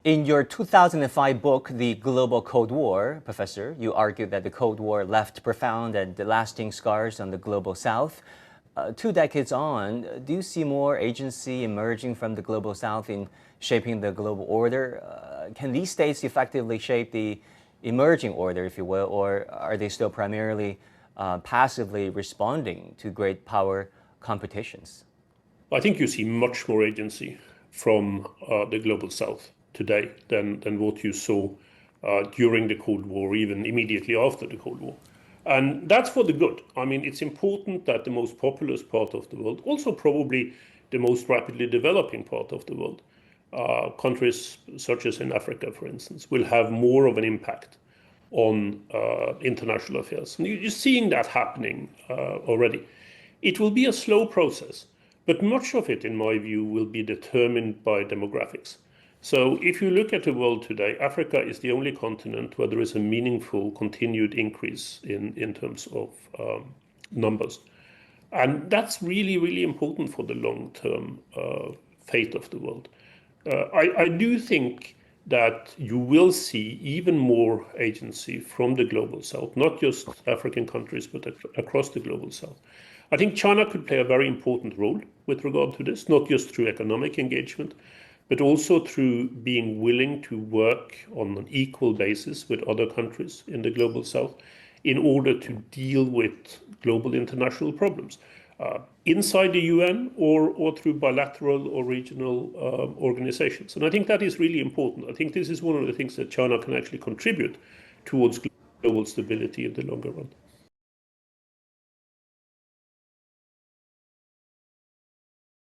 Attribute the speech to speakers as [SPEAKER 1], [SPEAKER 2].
[SPEAKER 1] In your 2005 book, The Global Cold War, Professor, you argued that the Cold War left profound and lasting scars on the global South. 2 decades on, do you see more agency emerging from the global South in shaping the global order? Can these states effectively shape the emerging order, if you will, or are they still primarily passively responding to great power competitions?
[SPEAKER 2] I think you see much more agency from the global South today than what you saw during the Cold War, even immediately after the Cold War. And that's for the good. I mean, it's important that the most populous part of the world, also probably the most rapidly developing part of the world, countries such as in Africa, for instance, will have more of an impact on international affairs. And you're seeing that happening already. It will be a slow process, but much of it, in my view, will be determined by demographics. So if you look at the world today, Africa is the only continent where there is a meaningful continued increase in terms of numbers. And that's really, really important for the long-term fate of the world. I do think that you will see even more agency from the global South, not just African countries, but across the global South. I think China could play a very important role with regard to this, not just through economic engagement, but also through being willing to work on an equal basis with other countries in the global South in order to deal with global international problems. Inside the UN or through bilateral or regional organizations. And I think that is really important. I think this is one of the things that China can actually contribute towards global stability in the longer run.